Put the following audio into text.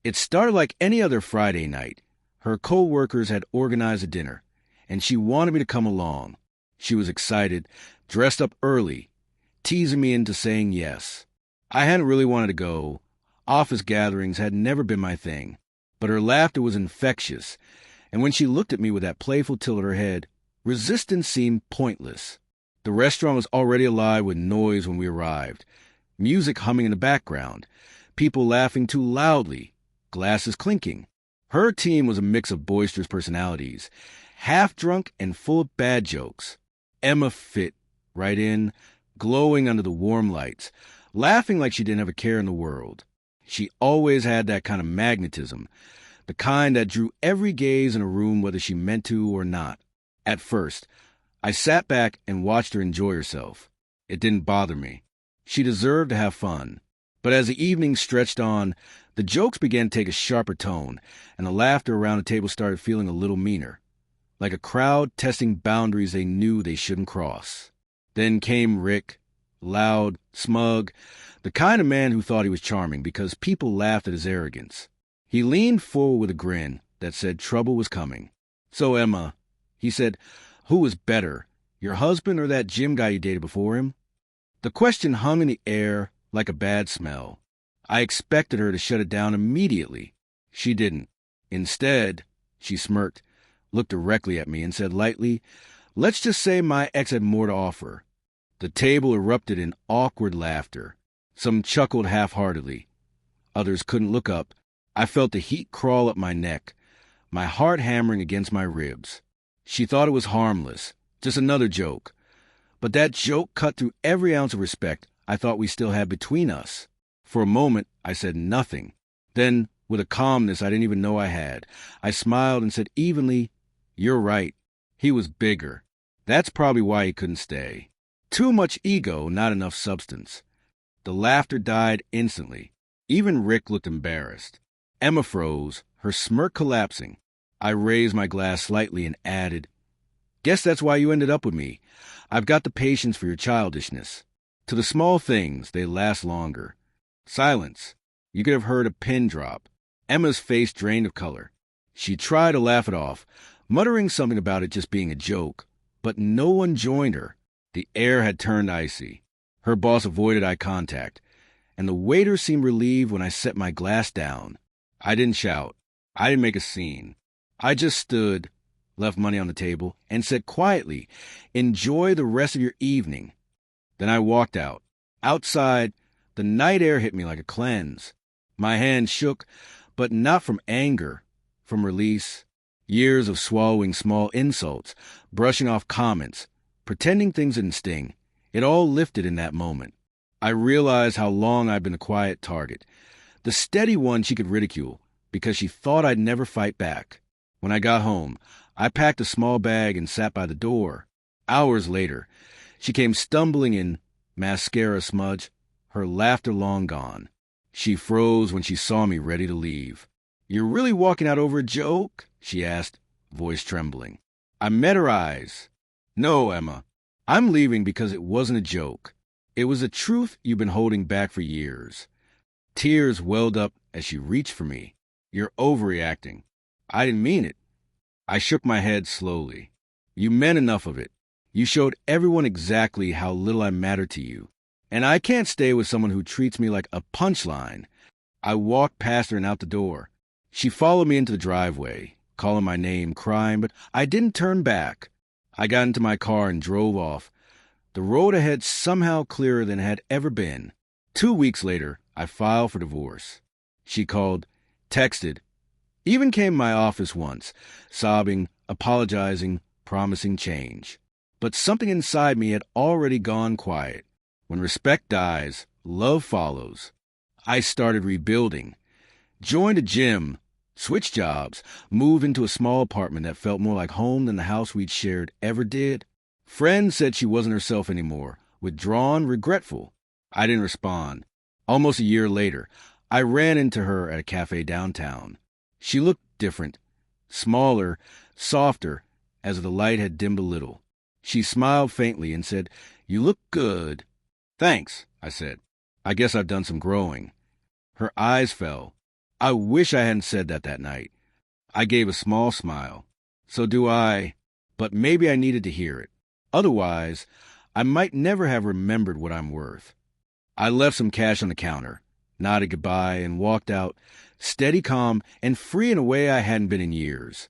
It started like any other Friday night. Her co-workers had organized a dinner, and she wanted me to come along. She was excited, dressed up early, teasing me into saying yes. I hadn't really wanted to go. Office gatherings had never been my thing, but her laughter was infectious, and when she looked at me with that playful tilt of her head, resistance seemed pointless. The restaurant was already alive with noise when we arrived, music humming in the background, people laughing too loudly, glasses clinking. Her team was a mix of boisterous personalities, half drunk and full of bad jokes. Emma fit right in, glowing under the warm lights, laughing like she didn't have a care in the world. She always had that kind of magnetism, the kind that drew every gaze in a room whether she meant to or not. At first, I sat back and watched her enjoy herself. It didn't bother me. She deserved to have fun. But as the evening stretched on, the jokes began to take a sharper tone, and the laughter around the table started feeling a little meaner, like a crowd testing boundaries they knew they shouldn't cross. Then came Rick, loud, smug, the kind of man who thought he was charming because people laughed at his arrogance. He leaned forward with a grin that said trouble was coming. "So, Emma," he said, "who was better, your husband or that gym guy you dated before him?" The question hung in the air like a bad smell. I expected her to shut it down immediately. She didn't. Instead, she smirked, looked directly at me, and said lightly, "Let's just say my ex had more to offer." The table erupted in awkward laughter. Some chuckled half-heartedly. Others couldn't look up. I felt the heat crawl up my neck, my heart hammering against my ribs. She thought it was harmless, just another joke. But that joke cut through every ounce of respect I thought we still had between us. For a moment, I said nothing. Then, with a calmness I didn't even know I had, I smiled and said evenly, "You're right. He was bigger. That's probably why he couldn't stay. Too much ego, not enough substance." The laughter died instantly. Even Rick looked embarrassed. Emma froze, her smirk collapsing. I raised my glass slightly and added, "Guess that's why you ended up with me. I've got the patience for your childishness. To the small things, they last longer." Silence. You could have heard a pin drop. Emma's face drained of color. She tried to laugh it off, muttering something about it just being a joke, but no one joined her. The air had turned icy. Her boss avoided eye contact, and the waiter seemed relieved when I set my glass down. I didn't shout. I didn't make a scene. I just stood, left money on the table, and said quietly, "Enjoy the rest of your evening." Then I walked out. Outside, the night air hit me like a cleanse. My hand shook, but not from anger, from release. Years of swallowing small insults, brushing off comments, pretending things didn't sting. It all lifted in that moment. I realized how long I'd been a quiet target, the steady one she could ridicule, because she thought I'd never fight back. When I got home, I packed a small bag and sat by the door. Hours later, she came stumbling in, mascara smudge, her laughter long gone. She froze when she saw me ready to leave. "You're really walking out over a joke?" she asked, voice trembling. I met her eyes. "No, Emma. I'm leaving because it wasn't a joke. It was a truth you've been holding back for years." Tears welled up as she reached for me. "You're overreacting." "I didn't mean it." I shook my head slowly. "You meant enough of it. You showed everyone exactly how little I matter to you. And I can't stay with someone who treats me like a punchline." I walked past her and out the door. She followed me into the driveway, calling my name, crying, but I didn't turn back. I got into my car and drove off. The road ahead somehow clearer than it had ever been. 2 weeks later, I filed for divorce. She called, texted, even came to my office once, sobbing, apologizing, promising change. But something inside me had already gone quiet. When respect dies, love follows. I started rebuilding. Joined a gym, switched jobs, moved into a small apartment that felt more like home than the house we'd shared ever did. Friends said she wasn't herself anymore, withdrawn, regretful. I didn't respond. Almost a year later, I ran into her at a cafe downtown. She looked different, smaller, softer, as if the light had dimmed a little. She smiled faintly and said, "You look good." "Thanks," I said. "I guess I've done some growing." Her eyes fell. I wish I hadn't said that night. I gave a small smile. So do I, but maybe I needed to hear it. Otherwise, I might never have remembered what I'm worth. I left some cash on the counter, nodded goodbye, and walked out, steady, calm, and free in a way I hadn't been in years.